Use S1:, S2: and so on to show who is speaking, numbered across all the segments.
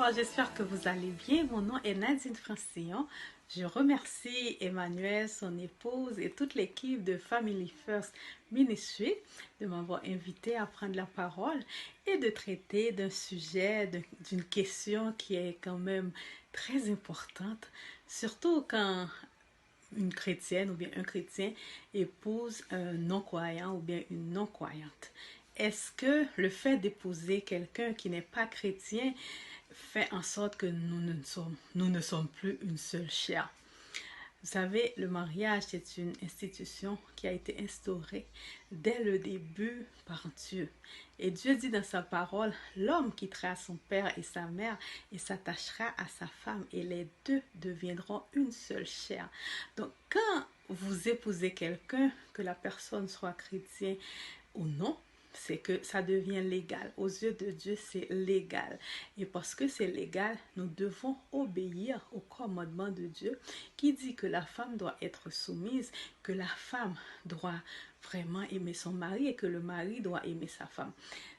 S1: Bonsoir, j'espère que vous allez bien. Mon nom est Nadine Francillon. Je remercie Emmanuel, son épouse et toute l'équipe de Family First Ministry de m'avoir invité à prendre la parole et de traiter d'un sujet, d'une question qui est quand même très importante, surtout quand une chrétienne ou bien un chrétien épouse un non-croyant ou bien une non-croyante. Est-ce que le fait d'épouser quelqu'un qui n'est pas chrétien fait en sorte que nous ne sommes plus une seule chair? Vous savez, le mariage, c'est une institution qui a été instaurée dès le début par Dieu. Et Dieu dit dans sa parole, l'homme quittera son père et sa mère et s'attachera à sa femme et les deux deviendront une seule chair. Donc, quand vous épousez quelqu'un, que la personne soit chrétienne ou non, c'est que ça devient légal. Aux yeux de Dieu, c'est légal. Et parce que c'est légal, nous devons obéir au commandement de Dieu qui dit que la femme doit être soumise, que la femme doit vraiment aimer son mari et que le mari doit aimer sa femme.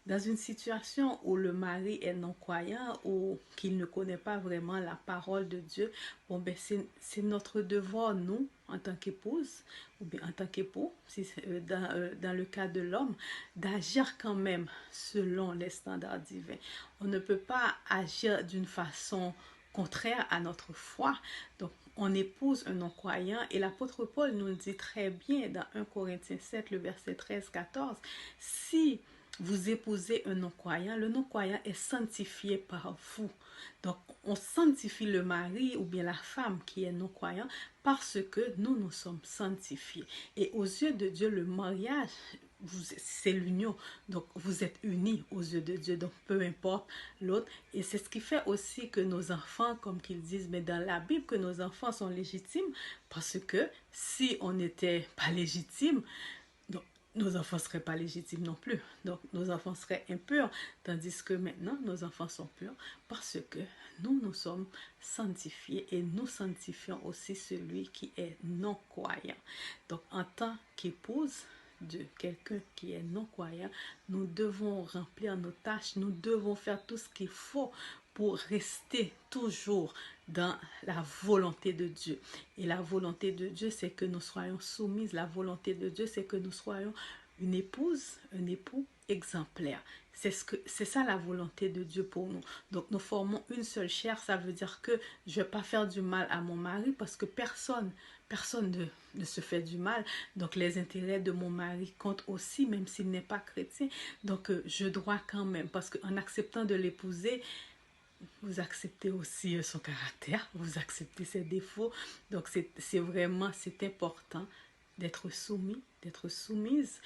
S1: Dans une situation où le mari est non-croyant ou qu'il ne connaît pas vraiment la parole de Dieu, bon ben c'est notre devoir, nous, en tant qu'épouse, ou bien en tant qu'époux, si dans le cas de l'homme, d'agir quand même selon les standards divins. On ne peut pas agir d'une façon contraire à notre foi. Donc, on épouse un non-croyant et l'apôtre Paul nous le dit très bien dans 1 Corinthiens 7, le verset 13-14. Si vous épousez un non-croyant, le non-croyant est sanctifié par vous. Donc, on sanctifie le mari ou bien la femme qui est non-croyant parce que nous sommes sanctifiés. Et aux yeux de Dieu, le mariage, c'est l'union. Donc, vous êtes unis aux yeux de Dieu. Donc, peu importe l'autre. Et c'est ce qui fait aussi que nos enfants, comme qu'ils disent, mais dans la Bible, que nos enfants sont légitimes. Parce que si on n'était pas légitime, donc, nos enfants ne seraient pas légitimes non plus. Donc, nos enfants seraient impurs. Tandis que maintenant, nos enfants sont purs parce que nous sommes sanctifiés et nous sanctifions aussi celui qui est non-croyant. Donc, en tant qu'épouse de quelqu'un qui est non-croyant, nous devons remplir nos tâches, nous devons faire tout ce qu'il faut pour rester toujours dans la volonté de Dieu. Et la volonté de Dieu, c'est que nous soyons soumises. La volonté de Dieu, c'est que nous soyons une épouse, un époux exemplaire. C'est ça la volonté de Dieu pour nous. Donc nous formons une seule chair. Ça veut dire que je ne vais pas faire du mal à mon mari parce que personne ne se fait du mal. Donc les intérêts de mon mari comptent aussi, même s'il n'est pas chrétien. Donc je dois quand même, parce qu'en acceptant de l'épouser, vous acceptez aussi son caractère, vous acceptez ses défauts. Donc c'est vraiment, c'est important d'être soumis, d'être soumise.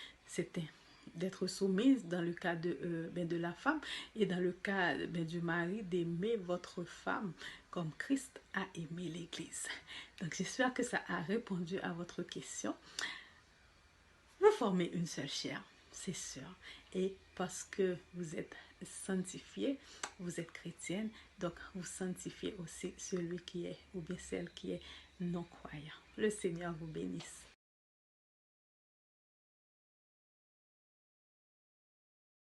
S1: D'être soumise dans le cas de la femme et dans le cas du mari, d'aimer votre femme comme Christ a aimé l'Église. Donc j'espère que ça a répondu à votre question. Vous formez une seule chair, c'est sûr. Et parce que vous êtes sanctifié, vous êtes chrétienne, donc vous sanctifiez aussi celui qui est, ou bien celle qui est non-croyant. Le Seigneur vous bénisse.